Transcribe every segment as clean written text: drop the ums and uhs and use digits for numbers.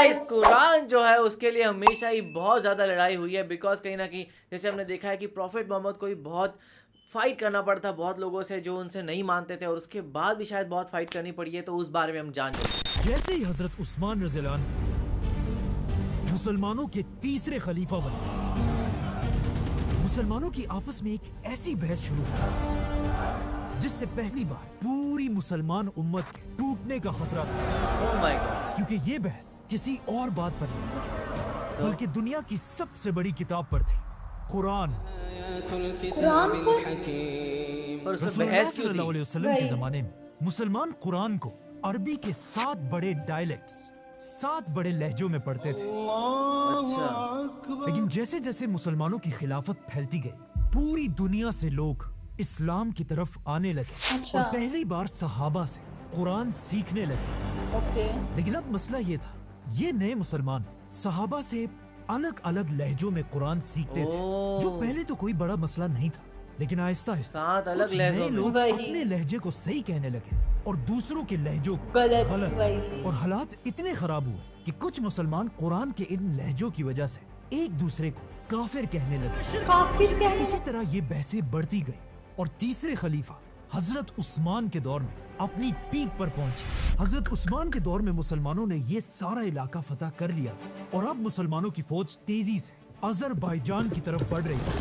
Guys Quran जो है उसके लिए हमेशा ही बहुत ज़्यादा लड़ाई हुई है, बिकॉज कहीं ना कहीं जैसे हमने देखा है कि प्रॉफिट मोहम्मद को भी बहुत फाइट करना पड़ता बहुत लोगों से जो उनसे नहीं मानते थे, और उसके बाद भी शायद बहुत फाइट करनी पड़ी है, तो उस बारे में हम जान चुके। जैसे ही हजरत उस्मान रज़ियल्लाहु अन्हु मुसलमानों के तीसरे खलीफा बने, मुसलमानों की आपस में एक ऐसी बहस शुरू हुई जिससे पहली बार पूरी मुसलमान उम्मत के टूटने का खतरा था। Oh my God. क्योंकि ये बहस किसी और बात पर नहीं बल्कि दुनिया की सबसे बड़ी किताब पर थी, कुरान। कुरान पर और उसमें रसूलुल्लाह बहस क्यों सल्लल्लाहु थी? अलैहि वसल्लम के वही। जमाने में मुसलमान कुरान को अरबी के 7 बड़े डायलेक्ट्स, 7 बड़े लहजों में पढ़ते थे। अच्छा। लेकिन जैसे जैसे मुसलमानों की खिलाफत फैलती गई, पूरी दुनिया से लोग इस्लाम की तरफ आने लगे अच्छा। और पहली बार सहाबा से कुरान सीखने लगे। ओके। लेकिन अब मसला ये था, ये नए मुसलमान सहाबा से अलग अलग लहजों में कुरान सीखते थे, जो पहले तो कोई बड़ा मसला नहीं था। लेकिन आहिस्ता आहिस्ता 7 अलग कुछ लहजों नए में। लोग वही। अपने लहजे को सही कहने लगे और दूसरों के लहजों को गलत। गलत। वही। और हालात इतने खराब हुए कि कुछ मुसलमान कुरान के इन लहजों की वजह से एक दूसरे को काफिर कहने लगे। काफिर कहने इसी तरह ये बहसें बढ़ती गई और तीसरे खलीफा हजरत उस्मान के दौर में अपनी पीक पर पहुंची। हजरत उस्मान के दौर में मुसलमानों ने ये सारा इलाका फतह कर लिया था और अब मुसलमानों की फौज तेजी से अजरबैजान की तरफ बढ़ रही थी।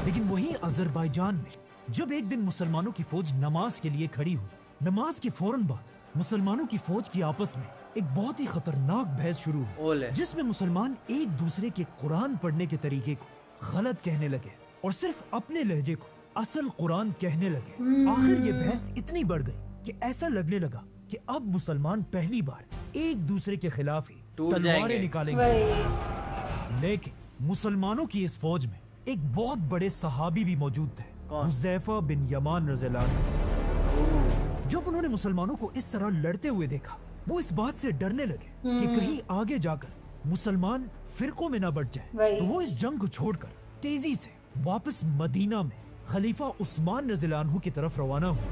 लेकिन वहीं अजरबैजान में जब एक दिन मुसलमानों की फौज नमाज के लिए खड़ी हुई, नमाज के फौरन बाद मुसलमानों की फौज की आपस में एक बहुत ही खतरनाक बहस शुरू हुई, ओले। जिसमें मुसलमान एक दूसरे के कुरान पढ़ने के तरीके को गलत कहने लगे और सिर्फ अपने लहजे को असल कुरान कहने लगे। आखिर ये बहस इतनी बढ़ गई कि ऐसा लगने लगा कि अब मुसलमान पहली बार एक दूसरे के खिलाफ ही टूट तलवारें जाएंगे। निकालेंगे। वही। लेकिन मुसलमानों की इस फौज में एक बहुत बड़े सहाबी भी मौजूद थे, कौन? हुज़ैफा बिन यमान रज़ियल्लाहु अन्हु। जब उन्होंने मुसलमानों को इस तरह लड़ते हुए देखा, वो इस बात से डरने लगे कि कहीं आगे जाकर मुसलमान फिरकों में ना बढ़ जाए। वही। तो वो इस जंग को छोड़कर तेजी से वापस मदीना में खलीफा उस्मान रज़ियल्लाहु अन्हु की तरफ रवाना हुए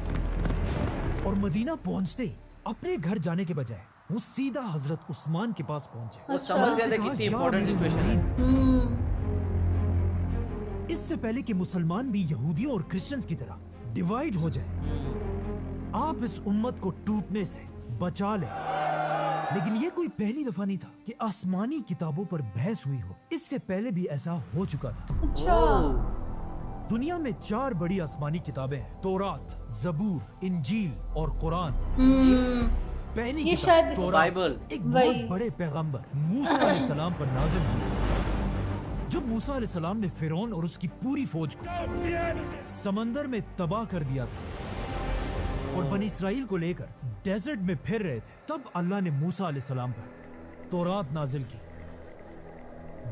और मदीना पहुंचते ही अपने घर जाने के बजाय वो सीधा हजरत उस्मान के पास पहुंचे। वो अच्छा। समझ गए थे कहा, कितनी "या इंपॉर्टेंट अमीरुल सिचुएशन है। मोमिनीन।" इससे पहले कि मुसलमान भी यहूदियों और क्रिश्चियंस की तरह डिवाइड हो जाए, आप इस उम्मत को टूटने से बचा लें। लेकिन ये कोई पहली दफा नहीं था कि आसमानी किताबों पर बहस हुई हो, इससे पहले भी ऐसा हो चुका था। अच्छा। ओह। दुनिया में 4 बड़ी आसमानी किताबें हैं, तौरात, जबूर, इंजील और कुरान। पहली ये किताब शायद तौरात बाइबल। एक वही। बहुत बड़े पैगंबर मूसा अलैहिस्सलाम पर नाज़िल हुई। जब मूसा अलैहिस्सलाम ने फिरौन और उसकी पूरी फौज को समंदर में तबाह कर दिया था और बनी इसराइल को लेकर डेजर्ट में फिर रहे थे, तब अल्लाह ने मूसा अलैहिस्सलाम पर तौरात नाजिल की।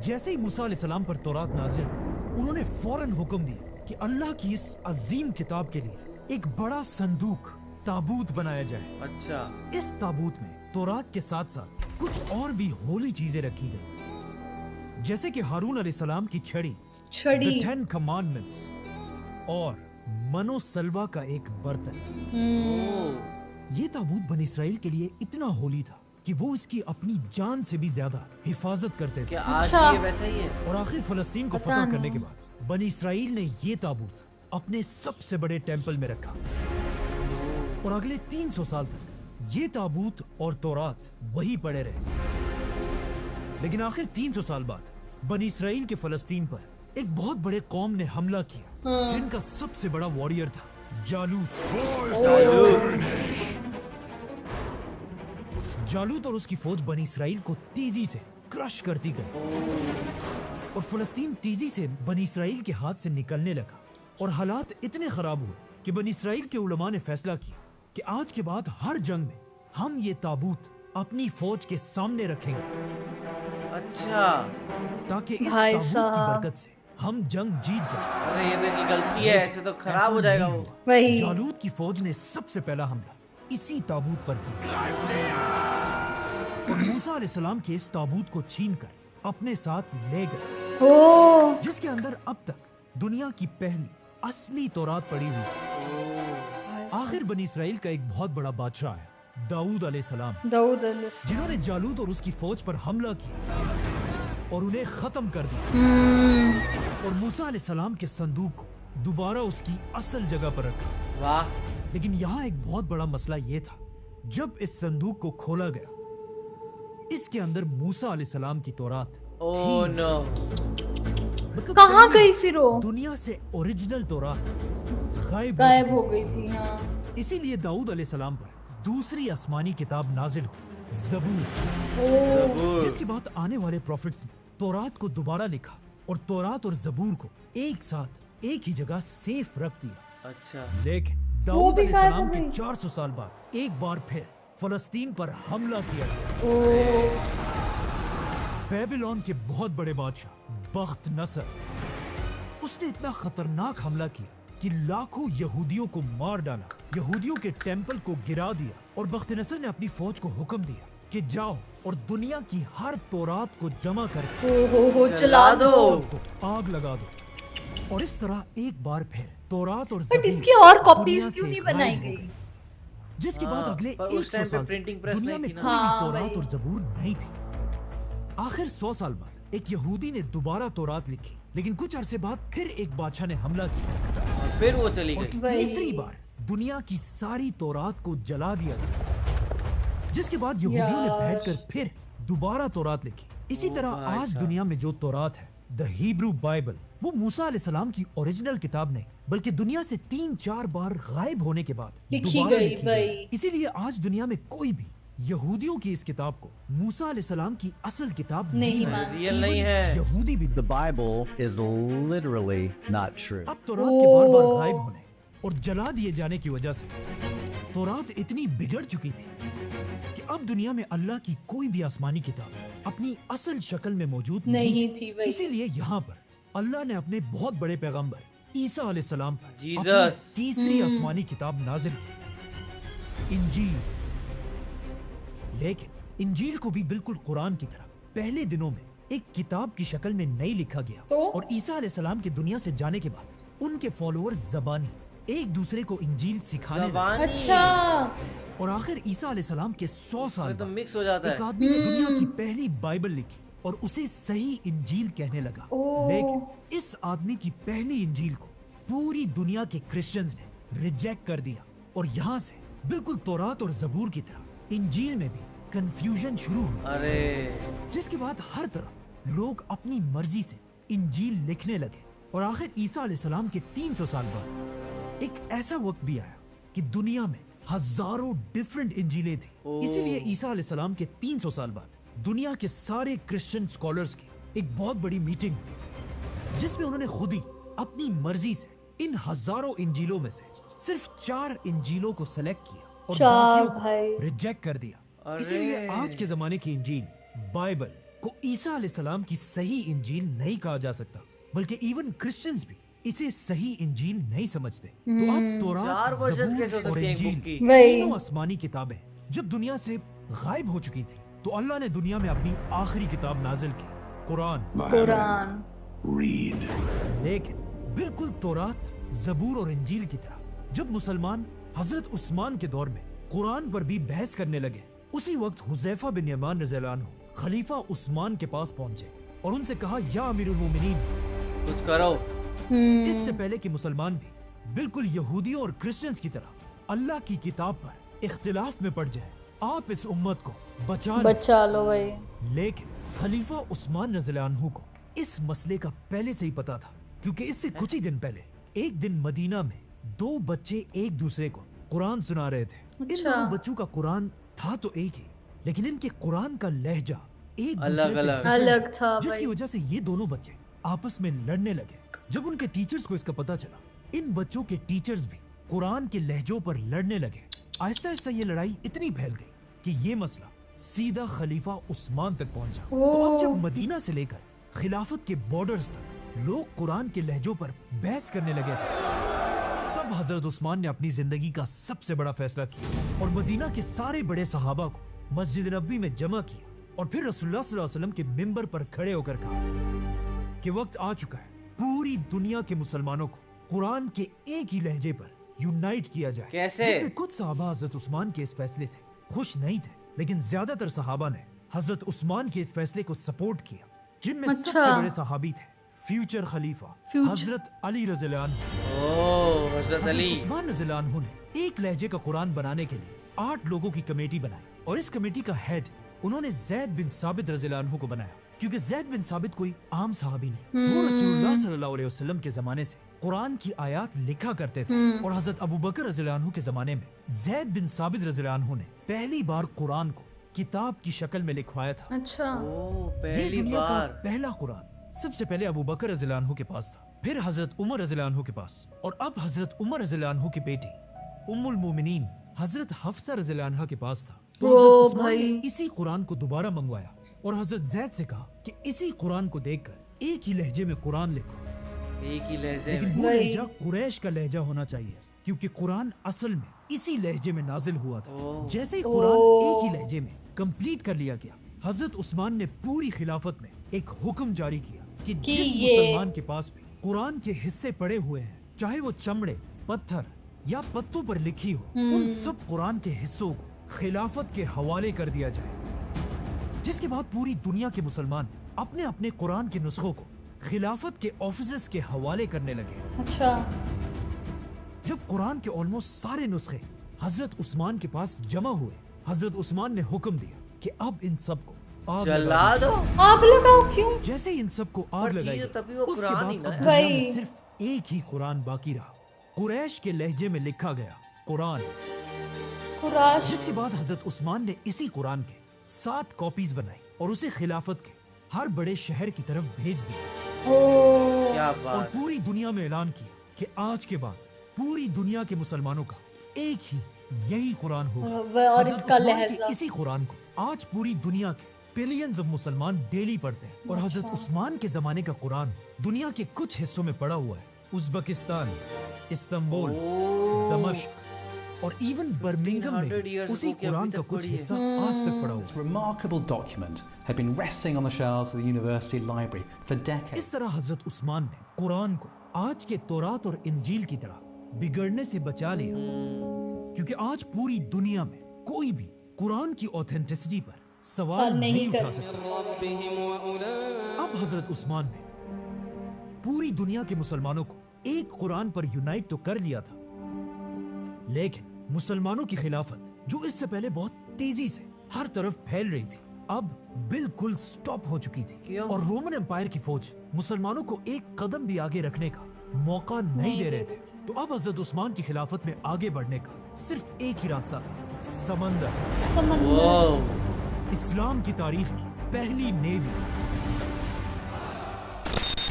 जैसे ही मूसा अलैहिस्सलाम पर तौरात नाजिल हुई, उन्होंने फौरन हुक्म दिया कि अल्लाह की इस अजीम किताब के लिए एक बड़ा संदूक, ताबूत बनाया जाए। अच्छा। इस ताबूत में तौरात के साथ साथ कुछ और भी होली चीजें रखी गई, जैसे कि हारून अलैहिस्सलाम की छड़ी, छड़ी। The 10 Commandments और मनो सलवा का एक बर्तन। ओह। ये ताबूत बनी इसराइल के लिए इतना होली था कि वो इसकी अपनी जान से भी ज्यादा हिफाजत करते थे। क्या आज अच्छा। भी ये वैसा ही है? और आखिर फलस्तीन को पता फतह नहीं। करने के बाद बनी इसराइल ने ये ताबूत अपने सबसे बड़े टेंपल में रखा और अगले 300 साल तक ये ताबूत और तौरात वही पड़े रहे। लेकिन आखिर 300 साल बाद बनी इसराइल के फलस्तीन पर एक बहुत बड़े कौम ने हमला किया, जिनका सबसे बड़ा वॉरियर था जालूत और उसकी फौज बनी इसराइल को तेजी से क्रश करती गई और फलस्तीन तेजी से बनी इसराइल के हाथ से निकलने लगा और हालात इतने खराब हुए कि बनी इसराइल के उलमा ने फैसला किया कि आज के बाद हर जंग में हम ये ताबूत अपनी फौज के सामने रखेंगे, अच्छा। ताकि इस भाई ताबूत की साहब। बरकत से हम जंग जीत जाएं। अरे ये तो इनकी गलती है, ऐसे तो खराब ऐसा हो जाएगा नहीं वो। हुआ। वही। जालूत की फौज ने सबसे पहला हमला इसी ताबूत पर किया और मूसा अलैहिस्सलाम के इस ताबूत को छीनकर अपने साथ ले गए, ओ। जिसके अंदर अब तक दुनिया की पहली असली तौरात पड़ी हुई थी। आखिर बनी इसराइल का एक बहुत बड़ा बादशाह है दाऊद अलैहिस्सलाम, दाऊद अलैहिस्सलाम। जिन्होंने जालूत और उसकी फौज पर हमला किया और उन्हें खत्म कर दिया, और मूसा अलैहिस्सलाम के संदूक को दोबारा उसकी असल जगह पर रखा। वाह। लेकिन यहाँ एक बहुत बड़ा मसला ये था, जब इस संदूक को खोला गया, इसके अंदर मूसा अलैहिस्सलाम की तौरात ओह थी। नो। मतलब कहाँ पहले गई फिर वो? दुनिया से ओरिजिनल तौरात गायब गायब हो हो चुकी गई थी। हाँ। थी। इसीलिए दाऊद अलैहिस्सलाम पर दूसरी आसमानी किताब नाजिल हुई, ज़बूर, ज़बूर। जिसके बाद आने वाले प्रॉफिट्स ने तौरात को दोबारा लिखा और तौरात और ज़बूर को एक साथ एक ही जगह सेफ रख दिया। अच्छा। लेकिन वो दाऊद भी गायब अलैहिस्सलाम हो के गई। 400 साल बाद एक बार फिर फलस्तीन पर हमला किया गया। बेबीलोन के बहुत बड़े बादशाह बख्त नसर, उसने इतना खतरनाक हमला किया कि लाखों यहूदियों को मार डाला, यहूदियों के टेंपल को गिरा दिया, और बख्त नसर ने अपनी फौज को हुक्म दिया कि जाओ और दुनिया की हर तौरात को जमा करके हो जला दो। सबको आग लगा दो। और इस तरह एक बार फिर तौरात और बट ज़बूर इसकी और दुनिया कॉपीज से क्यों नहीं गायब बनाई हो गई? गई। जिसके बाद हाँ, अगले पर उस 100 टाइम पे साल प्रिंटिंग तक प्रेस दुनिया नहीं में थी ना। कोई भी हाँ, तौरात वही। और ज़बूर नहीं थी। आखिर 100 साल बाद एक यहूदी ने दोबारा तौरात लिखी, लेकिन कुछ अरसे बाद फिर एक बादशाह ने हमला किया और फिर वो चली और गई। वही। तीसरी बार दुनिया की सारी तौरात को जला दिया गया, जिसके बाद यहूदियों ने यार। बैठकर फिर दोबारा तौरात लिखी। इसी ओ तरह भाई आज साहब। दुनिया में जो तौरात है, द हिब्रू बाइबल, वो मूसा अलैहिस्सलाम की ओरिजिनल किताब नहीं, बल्कि दुनिया से 3-4 बार गायब होने के बाद लिखी दोबारा गई, लिखी वही। गई। इसीलिए आज दुनिया में कोई भी यहूदियों की इस किताब को मूसा अलैहिस्सलाम की असल किताब नहीं मानता। मानती। रियल नहीं है। यहूदी भी The नहीं। Bible is literally not true. अब तौरात के बार बार ओह। गायब होने और जला दिए जाने की वजह से तौरात इतनी बिगड़ चुकी थी कि अब दुनिया में अल्लाह की कोई भी आसमानी किताब अपनी असल शक्ल में मौजूद नहीं थी, वही। इसीलिए यहाँ पर अल्लाह ने अपने बहुत बड़े पैगंबर ईसा अलैहिस्सलाम पर अपनी जीसस। तीसरी आसमानी किताब नाजिल की, इंजील। लेकिन इंजील को भी बिल्कुल कुरान की तरह पहले दिनों में एक किताब की शक्ल में नहीं लिखा गया, तो? और ईसा अलैहिस्सलाम के दुनिया से जाने के बाद उनके फॉलोअर्स ज़बानी एक दूसरे को इंजील सिखाने लगे, ज़बानी। अच्छा। और आखिर ईसा अलैहिस्सलाम के 100 साल ये तो बाद मिक्स हो जाता एक है। आदमी ने दुनिया की पहली बाइबल लिखी और उसे सही इंजील कहने लगा। ओह। लेकिन इस आदमी की पहली इंजील को पूरी दुनिया के क्रिश्चियंस ने रिजेक्ट कर दिया, और यहाँ से बिल्कुल तौरात और ज़बूर की तरह इंजील में भी कंफ्यूजन शुरू हुआ, अरे जिसके बाद हर तरफ लोग अपनी मर्जी से इंजील लिखने लगे। और आखिर ईसा अलैहिस्सलाम के 300 साल बाद एक ऐसा वक्त भी आया कि दुनिया में हजारों डिफरेंट इंजीलें थी। ओह। इसीलिए ईसा अलैहिस्सलाम के 300 साल बाद दुनिया के सारे क्रिश्चियन स्कॉलर्स की एक बहुत बड़ी मीटिंग हुई, जिसमें उन्होंने खुद ही अपनी मर्जी से इन हजारों इंजीलों में से सिर्फ 4 इंजीलों को सेलेक्ट किया और चार बाकियों भाई। को रिजेक्ट कर दिया। अरे। इसीलिए आज के जमाने की इंजील बाइबल को ईसा अलैहिस्सलाम की सही इंजील नहीं कहा जा सकता, बल्कि इवन क्रिश्चियंस भी इसे सही इंजील नहीं समझते। तो अब तौरात, 4 वर्जन कैसे हो ज़बूर और सकती है एक इंजील बुक की? वही। तीनों आसमानी किताबें जब दुनिया से गायब हो चुकी थी, तो अल्लाह ने दुनिया में अपनी आखिरी किताब नाजिल की, कुरान। कुरान। लेकिन बिल्कुल तौरात, ज़बूर और इंजील की तरह जब मुसलमान हजरत उस्मान के दौर में कुरान पर भी बहस करने लगे, उसी वक्त हुज़ैफा बिन यमान रज़ियल्लाहु अन्हु खलीफा उस्मान के पास पहुंचे और उनसे कहा, या अमीरुल मोमिनीन, कुछ करो। इससे पहले कि मुसलमान भी बिल्कुल यहूदियों और क्रिश्चियंस की तरह अल्लाह की किताब पर इख्तिलाफ में पड़ जाए, आप इस उम्मत को बचा लें। बचा लो भाई। लेकिन खलीफा उस्मान रज़ियल्लाहु अन्हु को इस मसले का पहले से ही पता था, क्योंकि इससे कुछ ही दिन पहले एक दिन मदीना में 2 बच्चे एक दूसरे को कुरान सुना रहे थे। इन अच्छा। दोनों बच्चों का कुरान था तो एक ही, लेकिन इनके कुरान का लहजा एक दूसरे अलग से अलग। different अलग था जिसकी भाई। वजह से ये दोनों बच्चे आपस में लड़ने लगे। जब उनके टीचर्स को इसका पता चला, इन बच्चों के टीचर्स भी कुरान के लहजों पर लड़ने लगे। आहिस्ता आहिस्ता ये लड़ाई इतनी फैल गई कि ये मसला सीधा खलीफा उस्मान तक पहुंचा। तो अब जब मदीना से लेकर खिलाफत के बॉर्डर्स तक लोग कुरान के लहजों पर बहस करने लगे थे, तब हजरत उस्मान ने अपनी जिंदगी का सबसे बड़ा फैसला किया और मदीना के सारे बड़े सहाबा को मस्जिद नबी में जमा किया और फिर रसूलुल्लाह सल्लल्लाहु अलैहि वसल्लम के मिंबर पर खड़े होकर कहा कि वक्त आ चुका है, पूरी दुनिया के मुसलमानों को कुरान के एक ही लहजे पर यूनाइट किया जाए। कैसे? जिसमें कुछ सहाबा हजरत उस्मान के इस फैसले से खुश नहीं थे, लेकिन ज्यादातर सहाबा ने हजरत उस्मान के इस फैसले को सपोर्ट किया, जिनमें अच्छा। सबसे बड़े सहाबी थे फ्यूचर खलीफा फ्यूचर- हजरत अली रज़ियल्लाहु अन्हु। ओह हजरत हजरत अली। उस्मान रज़ियल्लाहु अन्हु ने एक लहजे का कुरान बनाने के लिए 8 लोगों की कमेटी बनाई, और इस कमेटी का हेड उन्होंने जैद बिन साबित रज़ियल्लाहु अन्हु को बनाया, क्योंकि जैद बिन साबित कोई आम सहाबी नहीं, वो रसूलुल्लाह सल्लल्लाहु अलैहि वसल्लम के जमाने से कुरान की आयत लिखा करते थे, और हजरत अबू बकर रज़ियल्लाहु अन्हु के जमाने में जैद बिन साबित रज़ियल्लाहु अन्हु ने पहली बार कुरान को किताब की शक्ल में लिखवाया था। अच्छा। ओह ये पहली दुनिया का बार। पहला कुरान सबसे पहले अबू बकर रज़ियल्लाहु अन्हु के पास था, फिर हजरत उमर रज़ियल्लाहु अन्हु के पास, और अब हजरत उमर रज़ियल्लाहु अन्हु की बेटी उम्मुल मोमिनीन हजरत हफ्सा रज़ियल्लाहु अन्हा के पास था। तो ओ हजरत उस्मान ने भाई। इसी कुरान को दोबारा मंगवाया और हजरत जैद से कहा कि इसी कुरान को देखकर एक ही लहजे में कुरान लिखो, एक ही लहजे लेकिन में। वो वही। लहजा कुरैश का लहजा होना चाहिए, क्योंकि कुरान असल में इसी लहजे में नाजिल हुआ था। ओह। जैसे ही कुरान ओह। एक ही लहजे में कंप्लीट कर लिया गया, हजरत उस्मान ने पूरी खिलाफत में एक हुक्म जारी किया कि कि जिस ये- मुसलमान के पास भी कुरान के हिस्से पड़े हुए हैं, चाहे वो चमड़े, पत्थर या पत्तों पर लिखी हो, उन सब कुरान के हिस्सों को खिलाफत के हवाले कर दिया जाए। जिसके बाद पूरी दुनिया के मुसलमान अपने अपने कुरान के नुस्खों को खिलाफत के ऑफिसर्स के हवाले करने लगे। अच्छा। जब कुरान के ऑलमोस्ट सारे नुस्खे हजरत उस्मान के पास जमा हुए, हजरत उस्मान ने हुक्म दिया कि अब इन सब को आग जला लगा दी दो। जाए। आग लगाओ क्यों? जैसे ही इन सब को आग पर लगाई चीज़ गई, तभी वो उसके कुरान बाद ही ना अब है। दुनिया में वही। सिर्फ एक ही कुरान बाकी रहा, कुरैश के लहजे में लिखा गया कुरान। कुराश। जिसके बाद हजरत उस्मान ने इसी कुरान के 7 कॉपीज बनाई और उसे खिलाफत के हर बड़े शहर की तरफ भेज दिया, ओ। क्या और बात। पूरी दुनिया में ऐलान किया कि आज के बाद पूरी दुनिया के मुसलमानों का एक ही यही कुरान होगा। और हजरत इसका उस्मान के लहजा। इसी कुरान को आज पूरी दुनिया के बिलियंस ऑफ मुसलमान डेली पढ़ते हैं, और हजरत अच्छा। उस्मान के जमाने का कुरान दुनिया के कुछ हिस्सों में पड़ा हुआ है। उज़्बेकिस्तान, इस्तांबुल, ओह। दमिश्क और इवन बर्मिंघम में 1500 years उसी ago की कुरान अभी का तक कुछ पड़ी है। हिस्सा आज तक पड़ा हुआ This है। remarkable document had been resting on the shelves of the university library for decades. इस तरह हजरत उस्मान ने कुरान को आज के तौरात और इंजील की तरह बिगड़ने से बचा लिया, क्योंकि आज पूरी दुनिया में कोई भी कुरान की ऑथेंटिसिटी पर सवाल सवाल नहीं नहीं उठा कर सकता। ربهم وأولئك अब हजरत उस्मान ने पूरी दुनिया के मुसलमानों को एक कुरान पर यूनाइट तो कर लिया था, लेकिन मुसलमानों की खिलाफत जो इससे पहले बहुत तेजी से हर तरफ फैल रही थी, अब बिल्कुल स्टॉप हो चुकी थी। क्यों? और रोमन एम्पायर की फौज मुसलमानों को एक कदम भी आगे रखने का मौका नहीं दे रहे थे। तो अब हजरत उस्मान की खिलाफत में आगे बढ़ने का सिर्फ एक ही रास्ता था, समंदर। समंदर। ओह। इस्लाम की तारीख की पहली नेवी।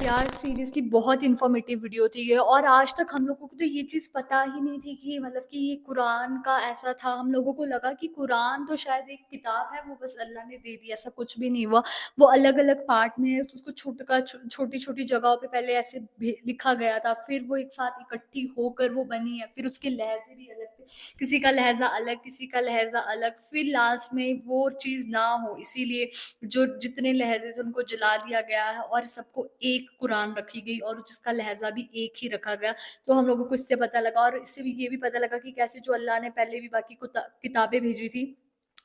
यार सीरियसली बहुत इन्फॉर्मेटिव वीडियो थी ये, और आज तक हम लोगों को तो ये चीज़ पता ही नहीं थी कि मतलब कि ये कुरान का ऐसा था। हम लोगों को लगा कि कुरान तो शायद एक किताब है, वो बस अल्लाह ने दे दी, ऐसा कुछ भी नहीं हुआ। वो अलग अलग पार्ट में है, उसको छोटी छोटी जगहों पे पहले ऐसे लिखा गया था, फिर वो एक साथ इकट्ठी होकर वो बनी है, फिर उसके लहजे भी अलग थे, किसी का लहजा अलग, किसी का लहजा अलग, फिर लास्ट में वो चीज़ ना हो इसीलिए जो जितने लहजे थे उनको जला दिया गया है, और सबको एक कुरान रखी गई और जिसका लहजा भी एक ही रखा गया। तो हम लोगों को इससे पता लगा, और इससे भी ये भी पता लगा कि कैसे जो अल्लाह ने पहले भी बाकी किताबें भेजी थी,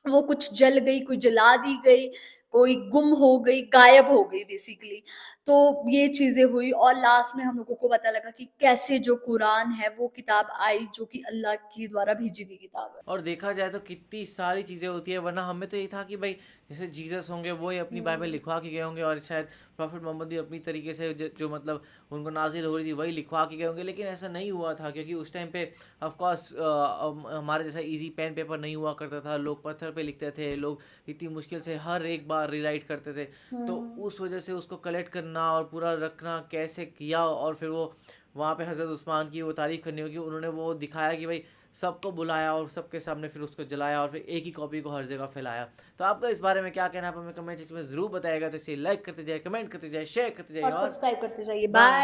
वो कुछ जल गई, कोई जला दी गई, कोई गुम हो गई, गायब हो गई बेसिकली। तो ये चीज़ें हुई, और लास्ट में हम लोगों को पता लगा कि कैसे जो कुरान है वो किताब आई, जो कि अल्लाह के द्वारा भेजी गई किताब है। और देखा जाए तो कितनी सारी चीज़ें होती है, वरना हमें तो ये था कि भाई जैसे जीसस होंगे वो ही अपनी बाइबल लिखवा के गए होंगे, और शायद प्रॉफिट मोहम्मद भी अपनी तरीके से जो मतलब उनको नाजिल हो रही थी वही लिखवा के गए होंगे, लेकिन ऐसा नहीं हुआ था, क्योंकि उस टाइम पे ऑफ कोर्स हमारे जैसा इजी पेन पेपर नहीं हुआ करता था। लोग पत्थर पे लिखते थे, लोग इतनी मुश्किल से हर एक बार रीराइट करते थे। तो उस वजह से उसको कलेक्ट करना और पूरा रखना कैसे किया, और फिर वो वहाँ पे हज़रत उस्मान की वो तारीफ़ करनी होगी, उन्होंने वो दिखाया कि भाई सबको बुलाया और सबके सामने फिर उसको जलाया और फिर एक ही कॉपी को हर जगह फैलाया। तो आपका इस बारे में क्या कहना है, आप हमें कमेंट सेक्शन में ज़रूर बताइएगा। तो इसे लाइक करते जाए, कमेंट करते जाए, शेयर करते जाइए और और सब्सक्राइब करते जाइए। बाय।